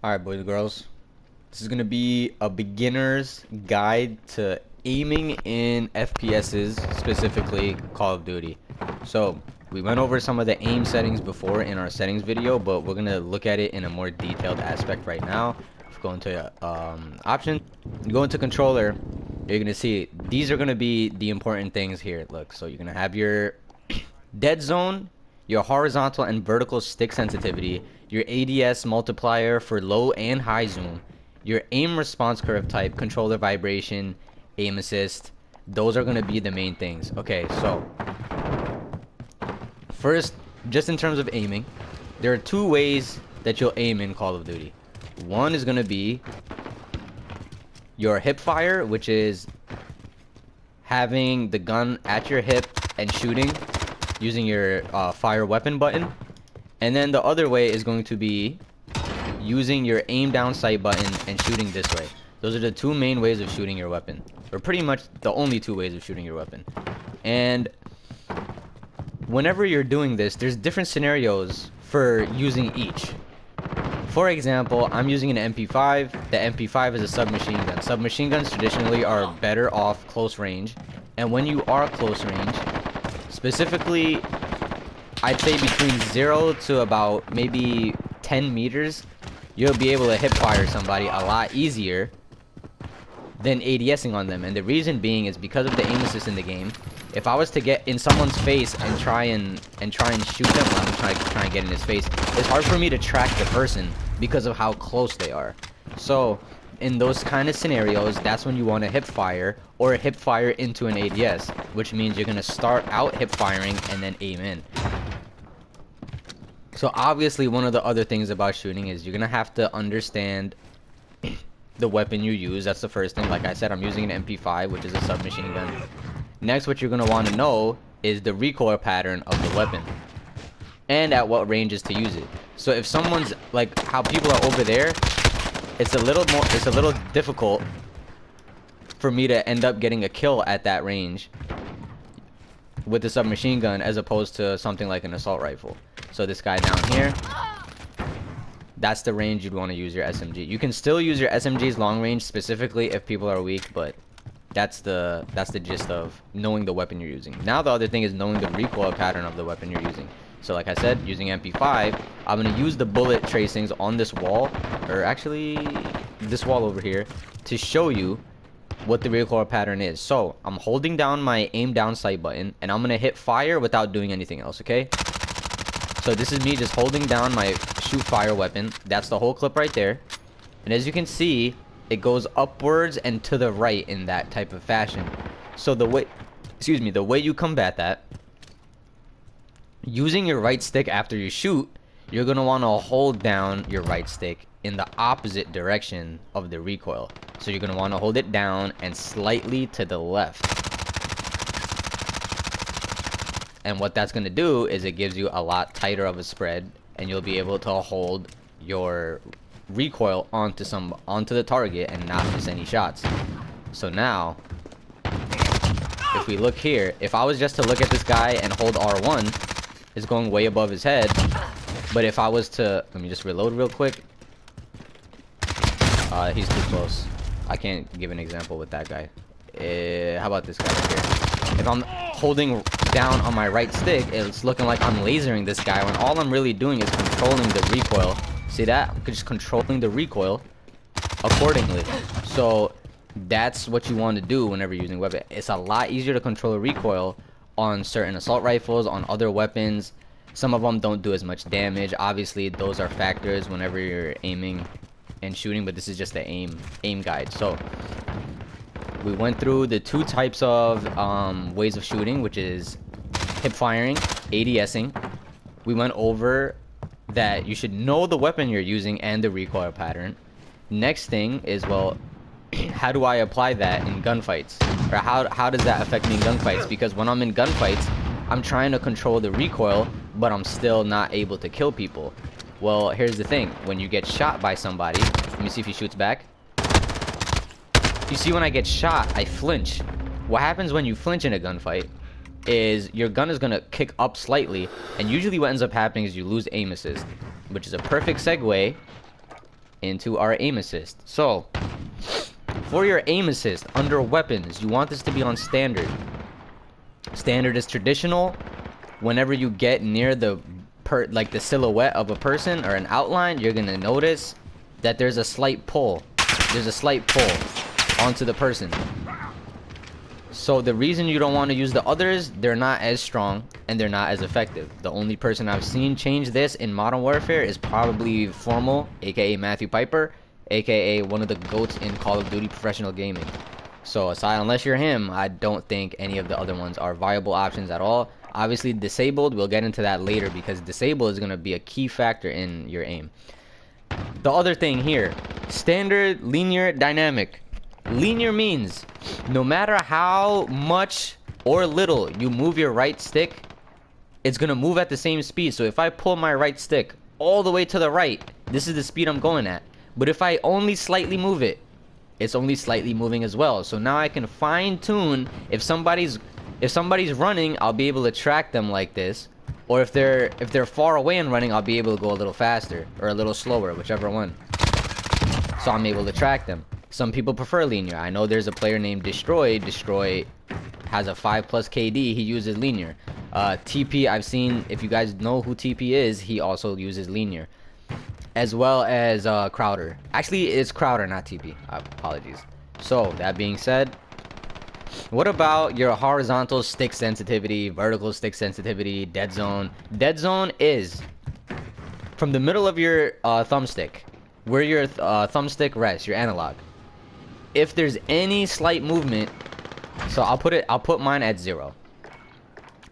Alright, boys and girls. This is going to be a beginner's guide to aiming in FPSs, specifically Call of Duty. So, we went over some of the aim settings before in our settings video, but we're going to look at it in a more detailed aspect right now. If you go into options, you go into controller, you're going to see these are going to be the important things here. Look, so you're going to have your dead zone, your horizontal and vertical stick sensitivity, your ADS multiplier for low and high zoom, your aim response curve type, controller vibration, aim assist. Those are going to be the main things. Okay, so first, just in terms of aiming, there are two ways that you'll aim in Call of Duty. One is going to be your hip fire, which is having the gun at your hip and shooting using your fire weapon button. And then the other way is going to be using your aim down sight button and shooting this way. Those are the two main ways of shooting your weapon, or pretty much the only two ways of shooting your weapon. And whenever you're doing this, there's different scenarios for using each. For example, I'm using an MP5. The MP5 is a submachine gun. Submachine guns traditionally are better off close range, and when you are close range, specifically I'd say between 0 to about maybe 10 meters, you'll be able to hip fire somebody a lot easier than ADSing on them. And the reason being is because of the aim assist in the game. If I was to get in someone's face and try and shoot them, I'm trying to get in his face, it's hard for me to track the person because of how close they are. So in those kind of scenarios, that's when you want to hip fire or hip fire into an ADS, which means you're going to start out hip firing and then aim in. So obviously one of the other things about shooting is you're going to have to understand the weapon you use. That's the first thing. Like I said, I'm using an MP5, which is a submachine gun. Next, what you're going to want to know is the recoil pattern of the weapon and at what ranges to use it. So if someone's like how people are over there, it's a little difficult for me to end up getting a kill at that range with the submachine gun as opposed to something like an assault rifle. So this guy down here, that's the range you'd want to use your SMG. You can still use your SMG's long range specifically if people are weak, but that's the gist of knowing the weapon you're using. Now the other thing is knowing the recoil pattern of the weapon you're using. So like I said, using MP5, I'm going to use the bullet tracings on this wall, or actually this wall over here, to show you what the recoil pattern is. So I'm holding down my aim down sight button and I'm going to hit fire without doing anything else, okay? So this is me just holding down my shoot fire weapon. That's the whole clip right there. And as you can see, it goes upwards and to the right in that type of fashion. So the way you combat that, using your right stick after you shoot, you're going to want to hold down your right stick in the opposite direction of the recoil. So you're going to want to hold it down and slightly to the left. And what that's going to do is it gives you a lot tighter of a spread, and you'll be able to hold your recoil onto the target and not miss any shots. So now, if we look here, if I was just to look at this guy and hold R1, it's going way above his head. But if I was to, let me just reload real quick. He's too close. I can't give an example with that guy. How about this guy right here? If I'm holding down on my right stick, it's looking like I'm lasering this guy when all I'm really doing is controlling the recoil. See that? I'm just controlling the recoil accordingly. So that's what you want to do whenever you're using a weapon. It's a lot easier to control a recoil on certain assault rifles, on other weapons. Some of them don't do as much damage. Obviously, those are factors whenever you're aiming and shooting, but this is just the aim guide. So we went through the two types of ways of shooting, which is hip firing, ADSing. We went over that you should know the weapon you're using and the recoil pattern. Next thing is, well, how do I apply that in gunfights? Or how does that affect me in gunfights? Because when I'm in gunfights, I'm trying to control the recoil, but I'm still not able to kill people. Well, here's the thing. When you get shot by somebody, let me see if he shoots back. You see, when I get shot, I flinch. What happens when you flinch in a gunfight is your gun is going to kick up slightly, and usually what ends up happening is you lose aim assist, which is a perfect segue into our aim assist. So for your aim assist under weapons, you want this to be on standard. Standard is traditional. Whenever you get near the like the silhouette of a person or an outline, you're gonna notice that there's a slight pull. There's a slight pull onto the person. So the reason you don't want to use the others, they're not as strong and they're not as effective. The only person I've seen change this in Modern Warfare is probably Formal, aka Matthew Piper, aka one of the GOATs in Call of Duty professional gaming. So aside, unless you're him, I don't think any of the other ones are viable options at all. Obviously disabled, we'll get into that later, because disabled is going to be a key factor in your aim. The other thing here, standard, linear, dynamic. Linear means no matter how much or little you move your right stick, it's going to move at the same speed. So if I pull my right stick all the way to the right, this is the speed I'm going at. But if I only slightly move it, it's only slightly moving as well. So now I can fine tune. If somebody's running, I'll be able to track them like this. Or if they're far away and running, I'll be able to go a little faster or a little slower, whichever one. So I'm able to track them. Some people prefer linear. I know there's a player named Destroy. Destroy has a 5+ KD. He uses linear. TP, I've seen, if you guys know who TP is, he also uses linear. As well as Crowder. Actually, it's Crowder, not TP. Apologies. So, that being said, what about your horizontal stick sensitivity, vertical stick sensitivity, dead zone? Dead zone is from the middle of your thumbstick, where your thumbstick rests, your analog. If there's any slight movement, so I'll put mine at 0.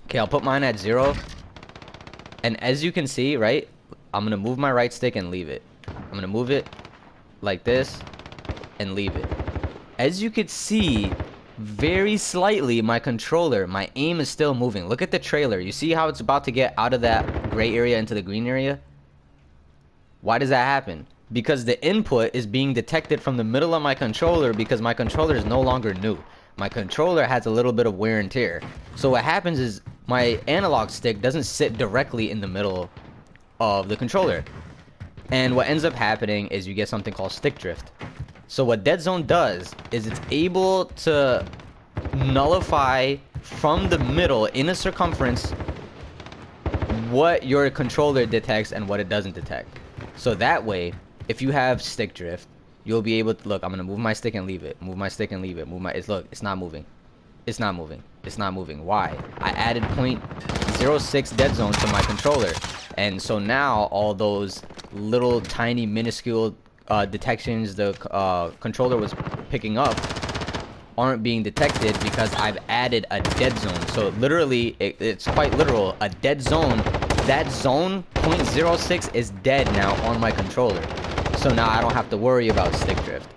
Okay, I'll put mine at 0. And as you can see, right, I'm gonna move my right stick and leave it. I'm gonna move it like this and leave it. As you could see, very slightly, my controller, my aim is still moving. Look at the trailer. You see how it's about to get out of that gray area into the green area? Why does that happen? Because the input is being detected from the middle of my controller, because my controller is no longer new. My controller has a little bit of wear and tear. So what happens is my analog stick doesn't sit directly in the middle of the controller. And what ends up happening is you get something called stick drift. So what dead zone does is it's able to nullify from the middle in a circumference what your controller detects and what it doesn't detect. So that way, if you have stick drift, you'll be able to look. I'm gonna move my stick and leave it. Move my stick and leave it. Look, it's not moving. It's not moving. It's not moving. Why? I added 0.06 dead zone to my controller, and so now all those little tiny minuscule detections the controller was picking up aren't being detected because I've added a dead zone. So literally, it's quite literal. A dead zone. That zone 0.06 is dead now on my controller. So now I don't have to worry about stick drift.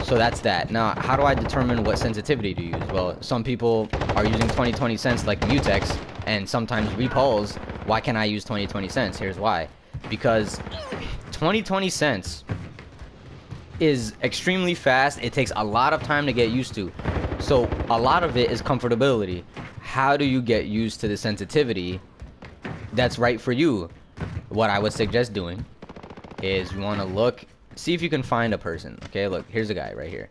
So that's that. Now, how do I determine what sensitivity to use? Well, some people are using 20/20 sense like Mutex, and sometimes Repulse. Why can't I use 20/20 sense? Here's why. Because 20/20 sense is extremely fast. It takes a lot of time to get used to. So a lot of it is comfortability. How do you get used to the sensitivity that's right for you? What I would suggest doing is you want to look, see if you can find a person. Okay, look, here's a guy right here.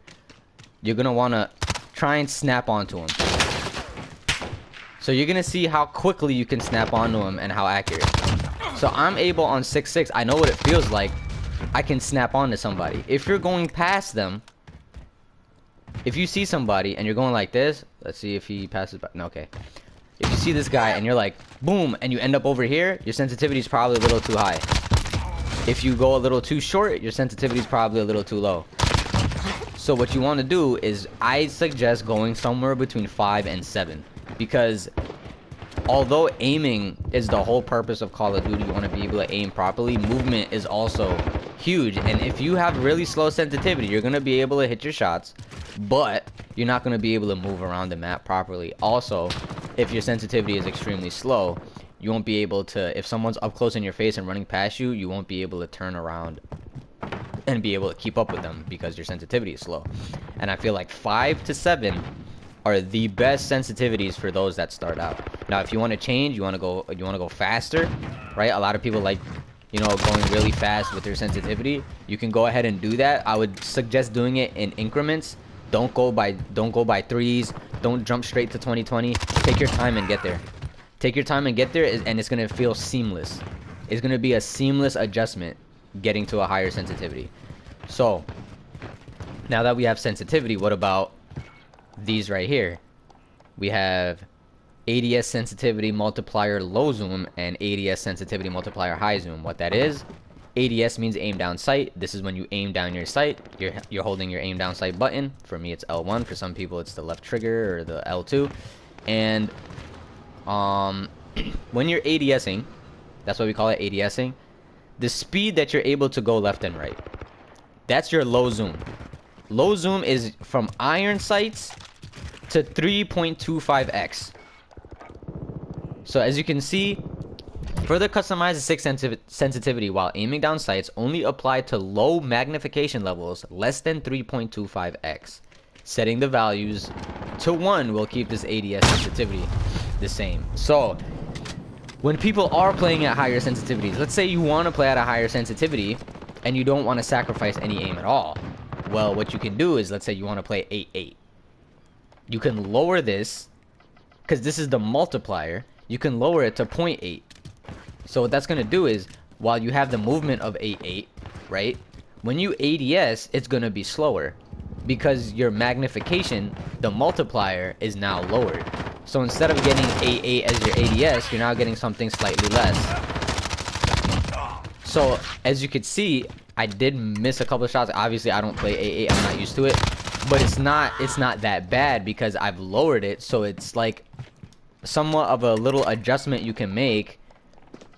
You're gonna want to try and snap onto him. So you're gonna see how quickly you can snap onto him and how accurate. So I'm able on 6.6, I know what it feels like. I can snap onto somebody. If you're going past them, if you see somebody and you're going like this, let's see if he passes by. No, okay. If you see this guy and you're like, boom, and you end up over here, your sensitivity is probably a little too high. If you go a little too short, your sensitivity is probably a little too low. So what you want to do is, I suggest going somewhere between 5 and 7. Because although aiming is the whole purpose of Call of Duty, you want to be able to aim properly, movement is also huge. And if you have really slow sensitivity, you're going to be able to hit your shots, but you're not going to be able to move around the map properly. Also, if your sensitivity is extremely slow, you won't be able to, if someone's up close in your face and running past you, you won't be able to turn around and be able to keep up with them because your sensitivity is slow. And I feel like 5 to 7 are the best sensitivities for those that start out. Now, if you want to change, you want to go faster, right? A lot of people like you know, going really fast with your sensitivity, you can go ahead and do that. I would suggest doing it in increments. Don't go by threes. Don't jump straight to 2020. Take your time and get there. Take your time and get there, and it's gonna feel seamless. It's gonna be a seamless adjustment getting to a higher sensitivity. So now that we have sensitivity, what about these right here? We have ADS sensitivity multiplier low zoom and ADS sensitivity multiplier high zoom. What that is, ADS means aim down sight. This is when you aim down your sight. You're holding your aim down sight button. For me, it's L1. For some people, it's the left trigger or the L2. And when you're ADSing, that's what we call it, ADSing. The speed that you're able to go left and right, that's your low zoom. Low zoom is from iron sights to 3.25x. So as you can see, further customize the 6 sensitivity while aiming down sights only apply to low magnification levels less than 3.25x. Setting the values to 1 will keep this ADS sensitivity the same. So when people are playing at higher sensitivities, let's say you want to play at a higher sensitivity and you don't want to sacrifice any aim at all. Well, what you can do is, let's say you want to play 8-8. You can lower this, because this is the multiplier. You can lower it to 0.8. So what that's going to do is, while you have the movement of 8-8, right? When you ADS, it's going to be slower because your magnification, the multiplier, is now lowered. So instead of getting 8-8 as your ADS, you're now getting something slightly less. So as you could see, I did miss a couple of shots. Obviously, I don't play 8-8. I'm not used to it. But it's not that bad because I've lowered it. So it's like somewhat of a little adjustment you can make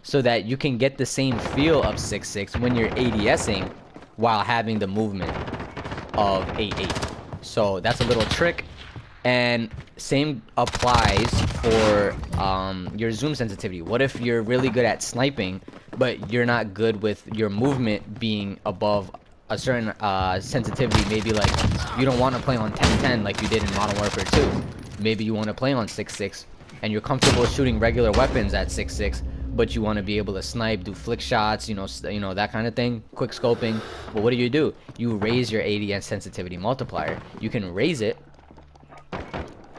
so that you can get the same feel of 6-6 when you're ADSing while having the movement of 8-8. So that's a little trick. And same applies for your zoom sensitivity. What if you're really good at sniping, but you're not good with your movement being above a certain sensitivity? Maybe like you don't want to play on 10-10 like you did in Modern Warfare 2. Maybe you want to play on 6-6 and you're comfortable shooting regular weapons at 6-6, but you want to be able to snipe, do flick shots, you know that kind of thing, quick scoping. Well, what do? You raise your ADS sensitivity multiplier. You can raise it.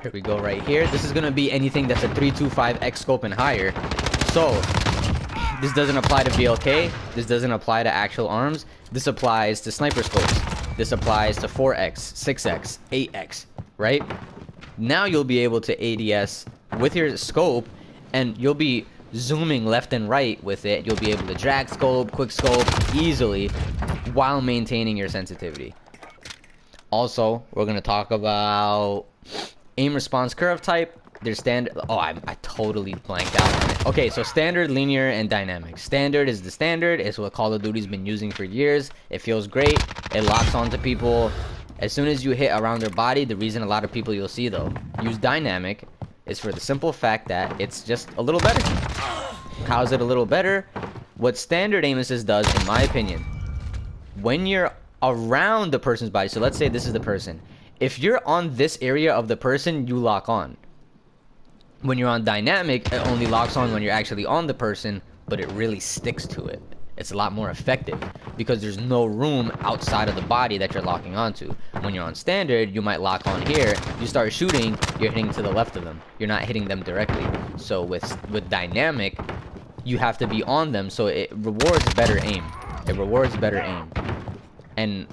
Here we go right here. This is going to be anything that's a 325x scope and higher. So this doesn't apply to VLK. This doesn't apply to actual arms. This applies to sniper scopes. This applies to 4x, 6x, 8x, right? Now you'll be able to ADS with your scope and you'll be zooming left and right with it. You'll be able to drag scope, quick scope easily while maintaining your sensitivity. Also, we're going to talk about aim response curve type. There's standard. Oh, I totally blanked out on it. Okay, so standard, linear, and dynamic. Standard is the standard. It's what Call of Duty's been using for years. It feels great. It locks onto people as soon as you hit around their body. The reason a lot of people you'll see though use dynamic is for the simple fact that it's just a little better. How's it a little better? What standard aim assist does, in my opinion, when you're around the person's body, so let's say this is the person. If you're on this area of the person, you lock on. When you're on dynamic, it only locks on when you're actually on the person, but it really sticks to it. It's a lot more effective because there's no room outside of the body that you're locking onto. When you're on standard, you might lock on here. You start shooting, you're hitting to the left of them. You're not hitting them directly. So with dynamic, you have to be on them, so it rewards better aim. It rewards better aim. And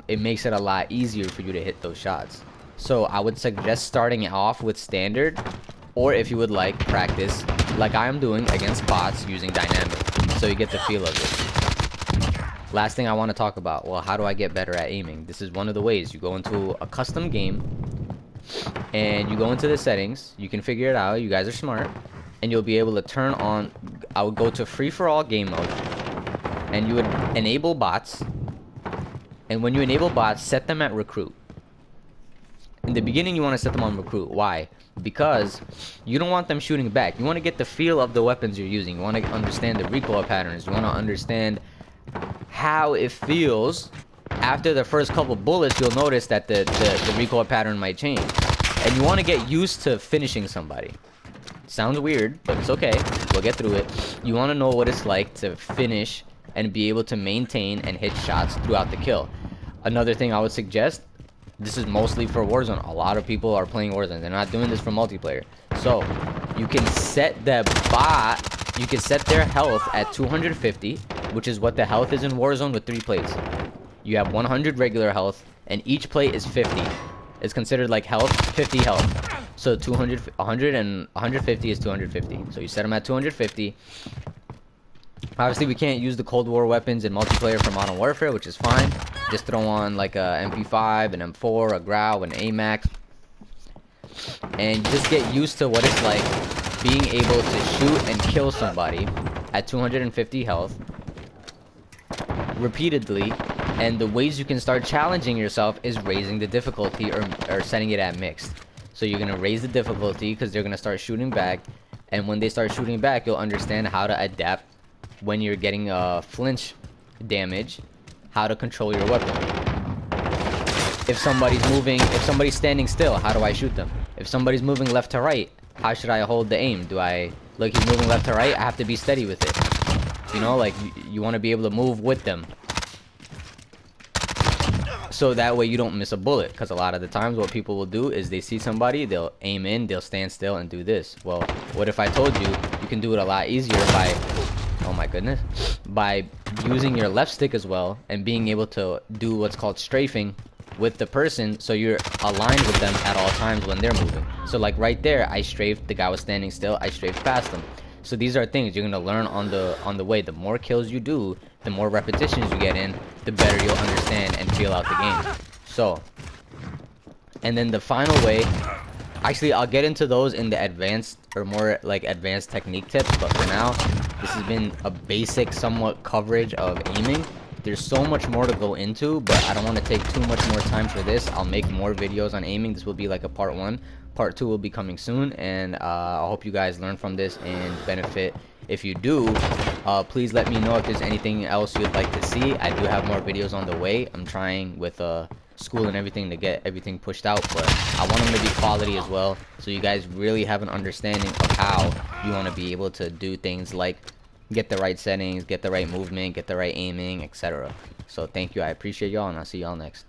it makes it a lot easier for you to hit those shots. So I would suggest starting off with standard, or if you would like, practice like I am doing against bots using dynamic, so you get the feel of it. Last thing I want to talk about, well, how do I get better at aiming? This is one of the ways. You go into a custom game and you go into the settings. You can figure it out. You guys are smart, and you'll be able to turn on. I would go to free-for-all game mode and you would enable bots. And when you enable bots, set them at recruit. In the beginning, you want to set them on recruit. Why? Because you don't want them shooting back. You want to get the feel of the weapons you're using. You want to understand the recoil patterns. You want to understand how it feels. After the first couple bullets, you'll notice that the recoil pattern might change. And you want to get used to finishing somebody. Sounds weird, but it's okay. We'll get through it. You want to know what it's like to finish and be able to maintain and hit shots throughout the kill. Another thing I would suggest, this is mostly for Warzone. A lot of people are playing Warzone. They're not doing this for multiplayer. So you can set the bot, you can set their health at 250, which is what the health is in Warzone with 3 plates. You have 100 regular health, and each plate is 50. It's considered like health, 50 health. So 200, 100, and 150 is 250. So you set them at 250. Obviously, we can't use the Cold War weapons in multiplayer for Modern Warfare, which is fine. Just throw on like a MP5, an M4, a Grau, an AMAX. And just get used to what it's like being able to shoot and kill somebody at 250 health repeatedly. And the ways you can start challenging yourself is raising the difficulty or setting it at mixed. So you're going to raise the difficulty because they're going to start shooting back. And when they start shooting back, you'll understand how to adapt when you're getting flinch damage, how to control your weapon. If somebody's moving, if somebody's standing still, how do I shoot them? If somebody's moving left to right, how should I hold the aim? Do I, like he's moving left to right, I have to be steady with it. You know, like you want to be able to move with them. So that way you don't miss a bullet, because a lot of the times what people will do is they see somebody, they'll aim in, they'll stand still and do this. Well, what if I told you you can do it a lot easier by, oh my goodness, by using your left stick as well and being able to do what's called strafing with the person, so you're aligned with them at all times when they're moving. So like right there, I strafed, the guy was standing still, I strafed past him. So these are things you're gonna learn on the way. The more kills you do, the more repetitions you get in, the better you'll understand and feel out the game. So, and then the final way, actually I'll get into those in the advanced or more like advanced technique tips, but for now, this has been a basic somewhat coverage of aiming. There's so much more to go into, but I don't want to take too much more time for this. I'll make more videos on aiming. This will be like a part 1. Part 2 will be coming soon, and I hope you guys learn from this and benefit. If you do, please let me know if there's anything else you'd like to see. I do have more videos on the way. I'm trying with school and everything to get everything pushed out, but I want them to be quality as well, so you guys really have an understanding of how you want to be able to do things like get the right settings, get the right movement, get the right aiming, etc. So thank you, I appreciate y'all, and I'll see y'all next.